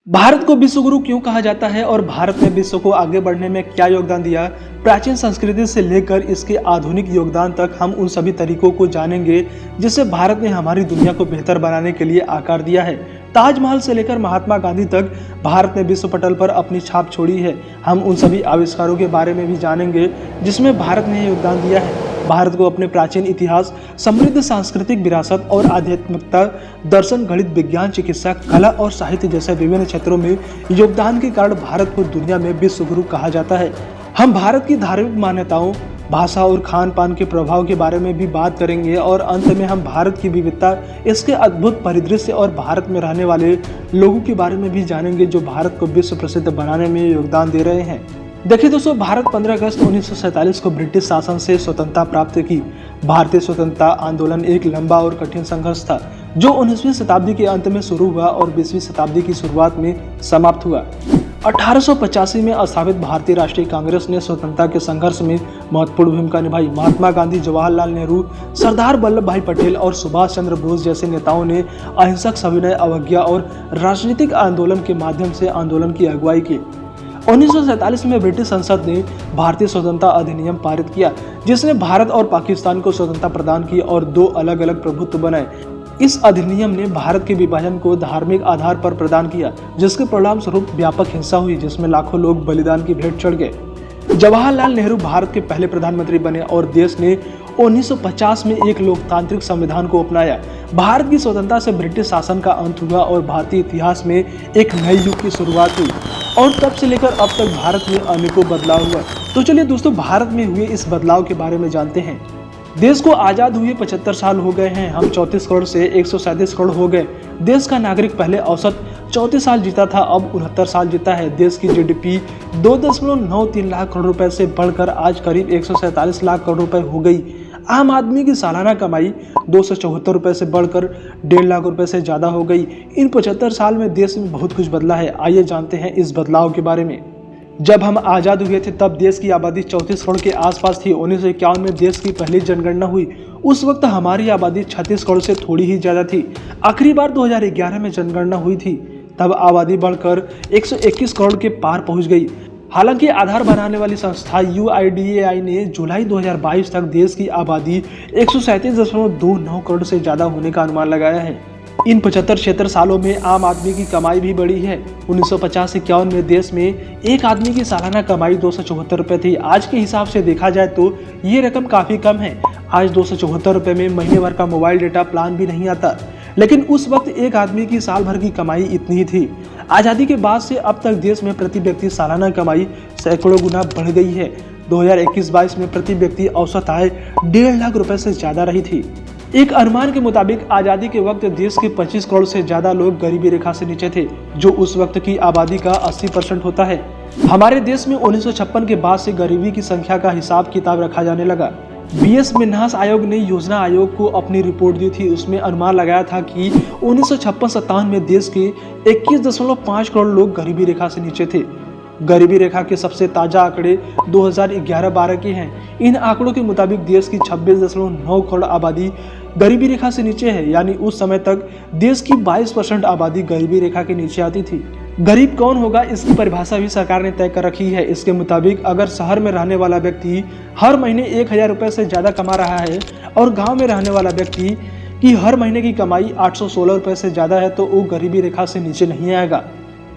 भारत को विश्व गुरु क्यों कहा जाता है और भारत ने विश्व को आगे बढ़ने में क्या योगदान दिया। प्राचीन संस्कृति से लेकर इसके आधुनिक योगदान तक हम उन सभी तरीकों को जानेंगे जिससे भारत ने हमारी दुनिया को बेहतर बनाने के लिए आकार दिया है। ताजमहल से लेकर महात्मा गांधी तक भारत ने विश्व पटल पर अपनी छाप छोड़ी है। हम उन सभी आविष्कारों के बारे में भी जानेंगे जिसमें भारत ने योगदान दिया है। भारत को अपने प्राचीन इतिहास, समृद्ध सांस्कृतिक विरासत और आध्यात्मिकता, दर्शन, गणित, विज्ञान, चिकित्सा, कला और साहित्य जैसे विभिन्न क्षेत्रों में योगदान के कारण भारत को दुनिया में विश्व गुरु कहा जाता है। हम भारत की धार्मिक मान्यताओं, भाषा और खान पान के प्रभाव के बारे में भी बात करेंगे और अंत में हम भारत की विविधता, इसके अद्भुत परिदृश्य और भारत में रहने वाले लोगों के बारे में भी जानेंगे जो भारत को विश्व प्रसिद्ध बनाने में योगदान दे रहे हैं। देखिए दोस्तों, भारत 15 अगस्त 1947 को ब्रिटिश शासन से स्वतंत्रता प्राप्त की। भारतीय स्वतंत्रता आंदोलन एक लंबा और कठिन संघर्ष था जो 19वीं शताब्दी के अंत में शुरू हुआ और 20वीं शताब्दी की शुरुआत में समाप्त हुआ। 1885 में स्थापित भारतीय राष्ट्रीय कांग्रेस ने स्वतंत्रता के संघर्ष में महत्वपूर्ण भूमिका निभाई। महात्मा गांधी, जवाहरलाल नेहरू, सरदार वल्लभ भाई पटेल और सुभाष चंद्र बोस जैसे नेताओं ने अहिंसक, सविनय, अवज्ञा और राजनीतिक आंदोलन के माध्यम से आंदोलन की अगुवाई की। 1947 में ब्रिटिश संसद ने भारतीय स्वतंत्रता अधिनियम पारित किया जिसने भारत और पाकिस्तान को स्वतंत्रता प्रदान की और दो अलग अलग प्रभुत्व बनाए। इस अधिनियम ने भारत के विभाजन को धार्मिक आधार पर प्रदान किया जिसके परिणाम स्वरूप व्यापक हिंसा हुई जिसमें लाखों लोग बलिदान की भेंट चढ़ गए। जवाहरलाल नेहरू भारत के पहले प्रधानमंत्री बने और देश ने 1950 में एक लोकतांत्रिक संविधान को अपनाया। भारत की स्वतंत्रता से ब्रिटिश शासन का अंत हुआ और भारतीय इतिहास में एक नए युग की शुरुआत हुई और तब से लेकर अब तक भारत में अनेकों बदलाव हुआ। तो चलिए दोस्तों, भारत में हुए इस बदलाव के बारे में जानते हैं। देश को आजाद हुए 75 साल हो गए हैं। हम 34 करोड़ से 137 करोड़ हो गए। देश का नागरिक पहले औसत 34 साल जीता था, अब 69 साल जीता है। देश की जीडीपी 2.93 लाख करोड़ रुपए से बढ़कर आज करीब 147 लाख करोड़ रुपए हो गई। आम आदमी की सालाना कमाई 274 रुपए से बढ़कर 1.5 लाख रुपए से ज्यादा हो गई। इन 75 साल में देश में बहुत कुछ बदला है। आइए जानते हैं इस बदलाव के बारे में। जब हम आज़ाद हुए थे तब देश की आबादी 34 करोड़ के आसपास थी। 1951 में देश की पहली जनगणना हुई। उस वक्त हमारी आबादी 36 करोड़ से थोड़ी ही ज़्यादा थी। आखिरी बार 2011 में जनगणना हुई थी, तब आबादी बढ़कर 121 करोड़ के पार पहुंच गई। हालांकि आधार बनाने वाली संस्था UIDAI ने जुलाई 2022 तक देश की आबादी 137.29 करोड़ से ज़्यादा होने का अनुमान लगाया है। इन 75 सालों में आम आदमी की कमाई भी बढ़ी है। 1950-51 में देश में एक आदमी की सालाना कमाई 274 रुपये थी। आज के हिसाब से देखा जाए तो ये रकम काफ़ी कम है। आज 274 रुपये में महीने भर का मोबाइल डेटा प्लान भी नहीं आता, लेकिन उस वक्त एक आदमी की साल भर की कमाई इतनी ही थी। आज़ादी के बाद से अब तक देश में प्रति व्यक्ति सालाना कमाई सैकड़ों गुना बढ़ गई है। 2021-22 में प्रति व्यक्ति औसत आय 1.5 लाख रुपए से ज़्यादा रही थी। एक अनुमान के मुताबिक आज़ादी के वक्त देश के 25 करोड़ से ज़्यादा लोग गरीबी रेखा से नीचे थे, जो उस वक्त की आबादी का 80% होता है। हमारे देश में 1956 के बाद से गरीबी की संख्या का हिसाब किताब रखा जाने लगा। BS मिन्हास आयोग ने योजना आयोग को अपनी रिपोर्ट दी थी। उसमें अनुमान लगाया था कि 1956-57 में देश के 21.5 करोड़ लोग गरीबी रेखा से नीचे थे। गरीबी रेखा के सबसे ताज़ा आंकड़े 2011-12 के हैं। इन आंकड़ों के मुताबिक देश की 26.9 करोड़ आबादी गरीबी रेखा से नीचे है, यानी उस समय तक देश की 22% आबादी गरीबी रेखा के नीचे आती थी। गरीब कौन होगा, इसकी परिभाषा भी सरकार ने तय कर रखी है। इसके मुताबिक अगर शहर में रहने वाला व्यक्ति हर महीने 1000 रुपये से ज़्यादा कमा रहा है और गाँव में रहने वाला व्यक्ति की हर महीने की कमाई 816 रुपये से ज़्यादा है तो वो गरीबी रेखा से नीचे नहीं आएगा।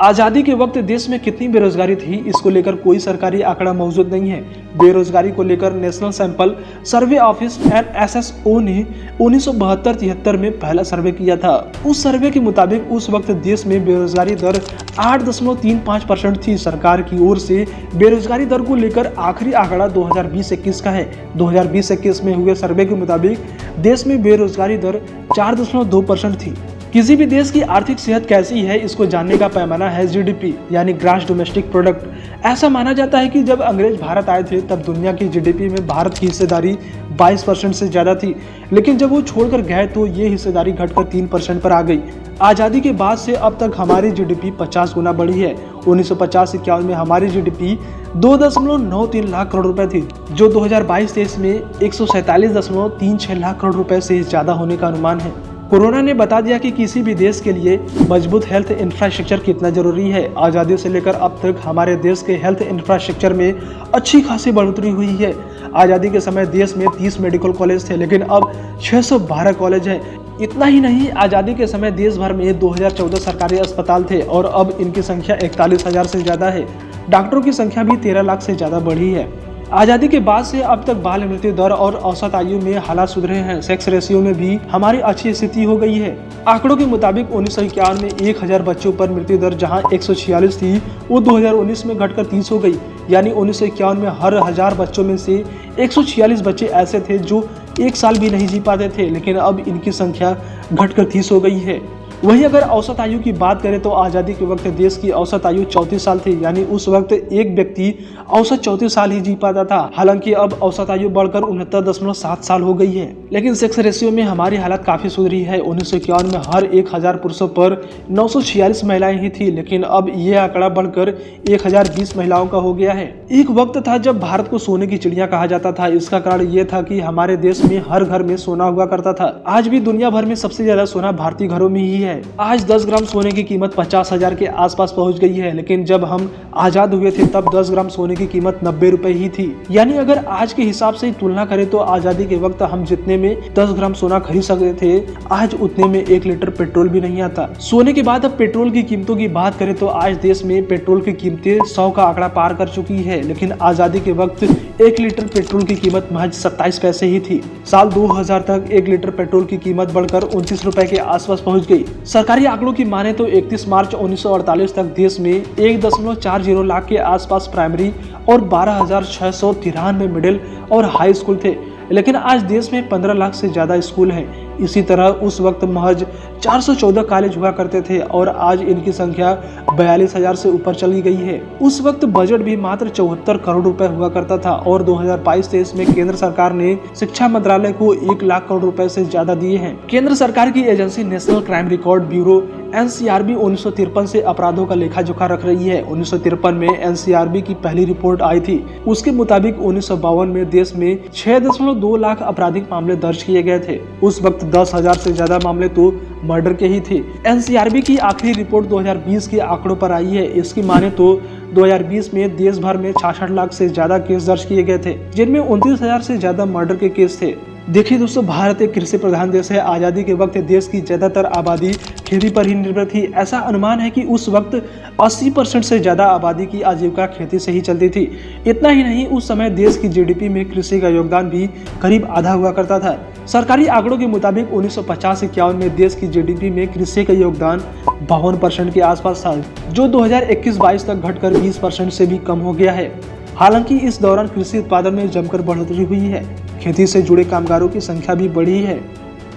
आज़ादी के वक्त देश में कितनी बेरोजगारी थी, इसको लेकर कोई सरकारी आंकड़ा मौजूद नहीं है। बेरोजगारी को लेकर national sample survey office NSSO ने 1972-73 में पहला सर्वे किया था। उस सर्वे के मुताबिक उस वक्त देश में बेरोजगारी दर 8.35% थी। सरकार की ओर से बेरोजगारी दर को लेकर आखिरी आंकड़ा 2020-21 का है। 2020-21 में हुए सर्वे के मुताबिक देश में बेरोजगारी दर 4.2% थी। किसी भी देश की आर्थिक सेहत कैसी है, इसको जानने का पैमाना है GDP यानी ग्रॉस डोमेस्टिक प्रोडक्ट। ऐसा माना जाता है कि जब अंग्रेज भारत आए थे तब दुनिया की GDP में भारत की हिस्सेदारी 22% से ज़्यादा थी, लेकिन जब वो छोड़कर गए तो ये हिस्सेदारी घटकर 3% पर आ गई। आज़ादी के बाद से अब तक हमारी GDP 50 गुना बढ़ी है। 1950-51 में हमारी GDP 2.93 लाख करोड़ रुपए थी, जो 2022-23 में 147.36 लाख करोड़ रुपए से ज़्यादा होने का अनुमान है। कोरोना ने बता दिया कि किसी भी देश के लिए मजबूत हेल्थ इंफ्रास्ट्रक्चर कितना जरूरी है। आज़ादी से लेकर अब तक हमारे देश के हेल्थ इंफ्रास्ट्रक्चर में अच्छी खासी बढ़ोतरी हुई है। आज़ादी के समय देश में 30 मेडिकल कॉलेज थे, लेकिन अब 612 कॉलेज हैं। इतना ही नहीं, आज़ादी के समय देश भर में 2014 सरकारी अस्पताल थे और अब इनकी संख्या 41,000 से ज़्यादा है। डॉक्टरों की संख्या भी 13 लाख से ज़्यादा बढ़ी है। आज़ादी के बाद से अब तक बाल मृत्यु दर और औसत आयु में हालात सुधरे हैं। सेक्स रेशियो में भी हमारी अच्छी स्थिति हो गई है। आंकड़ों के मुताबिक 1951 में 1000 बच्चों पर मृत्यु दर जहां 146 थी, वो 2019 में घटकर 30 हो गई। यानी 1951 में हर 1000 बच्चों में से 146 बच्चे ऐसे थे जो 1 साल भी नहीं जी पाते थे, लेकिन अब इनकी संख्या घटकर 30 हो गई है। वहीं अगर औसत आयु की बात करें तो आज़ादी के वक्त देश की औसत आयु 34 साल थी। यानी उस वक्त एक व्यक्ति औसत 34 साल ही जी पाता था। हालांकि अब औसत आयु बढ़कर 69.7 साल हो गई है। लेकिन सेक्स रेशियो में हमारी हालत काफी सुधरी है। 1951 में हर 1000 पुरुषों पर 946 महिलाएं ही थी, लेकिन अब ये आंकड़ा बढ़कर 1020 महिलाओं का हो गया है। एक वक्त था जब भारत को सोने की चिड़िया कहा जाता था। इसका कारण ये था कि हमारे देश में हर घर में सोना हुआ करता था। आज भी दुनिया भर में सबसे ज्यादा सोना भारतीय घरों में ही है। आज 10 ग्राम सोने की कीमत 50,000 के आसपास पहुंच गई है, लेकिन जब हम आजाद हुए थे तब 10 ग्राम सोने की कीमत 90 रुपए ही थी। यानी अगर आज के हिसाब से तुलना करें तो आजादी के वक्त हम जितने में 10 ग्राम सोना खरीद सकते थे, आज उतने में 1 लीटर पेट्रोल भी नहीं आता। सोने के बाद अब पेट्रोल की कीमतों की बात करें तो आज देश में पेट्रोल की कीमतें 100 का आंकड़ा पार कर चुकी है, लेकिन आजादी के वक्त 1 लीटर पेट्रोल की कीमत महज 27 पैसे ही थी। साल 2000 तक 1 लीटर पेट्रोल की कीमत बढ़कर 29 रुपए के आसपास पहुंच गई। सरकारी आंकड़ों की माने तो 31 मार्च 1948 तक देश में 1.40 लाख के आसपास प्राइमरी और 12,693 मिडिल और हाई स्कूल थे, लेकिन आज देश में 15 लाख से ज्यादा स्कूल हैं। इसी तरह उस वक्त महज 414 कॉलेज हुआ करते थे और आज इनकी संख्या 42,000 से ऊपर चली गई है। उस वक्त बजट भी मात्र 74 करोड़ रुपए हुआ करता था और 2022-23 में केंद्र सरकार ने शिक्षा मंत्रालय को 1 लाख करोड़ रुपए से ज्यादा दिए हैं। केंद्र सरकार की agency national crime record bureau NCRB 1953 से अपराधों का लेखा जोखा रख रही है। 1953 में NCRB की पहली रिपोर्ट आई थी। उसके मुताबिक 1952 में देश में 6.2 लाख आपराधिक मामले दर्ज किए गए थे। उस वक्त 10,000 से ज्यादा मामले तो मर्डर के ही थे। NCRB की आखिरी रिपोर्ट 2020 के आंकड़ों पर आई है। इसकी माने तो 2020 में देश भर में 66 लाख से ज्यादा केस दर्ज किए गए थे, जिनमें 29,000 से ज्यादा मर्डर के केस थे। देखिए दोस्तों, भारत एक कृषि प्रधान देश है। आज़ादी के वक्त देश की ज्यादातर आबादी खेती पर ही निर्भर थी। ऐसा अनुमान है कि उस वक्त 80% से ज्यादा आबादी की आजीविका खेती से ही चलती थी। इतना ही नहीं, उस समय देश की GDP में कृषि का योगदान भी करीब आधा हुआ करता था। सरकारी आंकड़ों के मुताबिक 1950-51 में देश की GDP में कृषि का योगदान 52% के आसपास था, जो 2021-22 तक घटकर 20% से भी कम हो गया है। हालांकि इस दौरान कृषि उत्पादन में जमकर बढ़ोतरी हुई है। खेती से जुड़े कामगारों की संख्या भी बढ़ी है।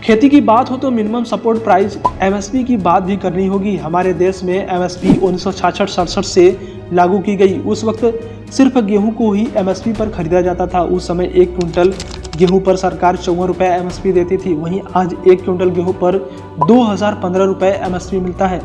खेती की बात हो तो मिनिमम सपोर्ट प्राइस MSP की बात भी करनी होगी। हमारे देश में MSP 1966-67 से लागू की गई। उस वक्त सिर्फ गेहूं को ही MSP पर खरीदा जाता था। उस समय 1 क्विंटल गेहूं पर सरकार 54 रुपए MSP देती थी। वहीं आज 1 क्विंटल गेहूं पर 2015 रुपए MSP मिलता है।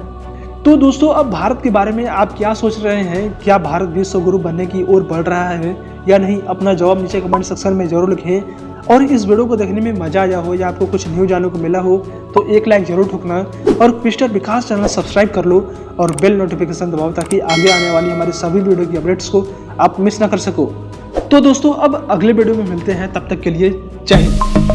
तो दोस्तों, अब भारत के बारे में आप क्या सोच रहे हैं? क्या भारत विश्व गुरु बनने की ओर बढ़ रहा है या नहीं? अपना जवाब नीचे कमेंट सेक्शन में जरूर लिखें। और इस वीडियो को देखने में मजा आया हो या आपको कुछ न्यू जानने को मिला हो तो एक लाइक जरूर ठोकना और मिस्टर विकास चैनल सब्सक्राइब कर लो और बेल नोटिफिकेशन दबाओ ताकि आगे आने वाली हमारी सभी वीडियो की अपडेट्स को आप मिस ना कर सको। तो दोस्तों, अब अगले वीडियो में मिलते हैं, तब तक के लिए जय हिंद।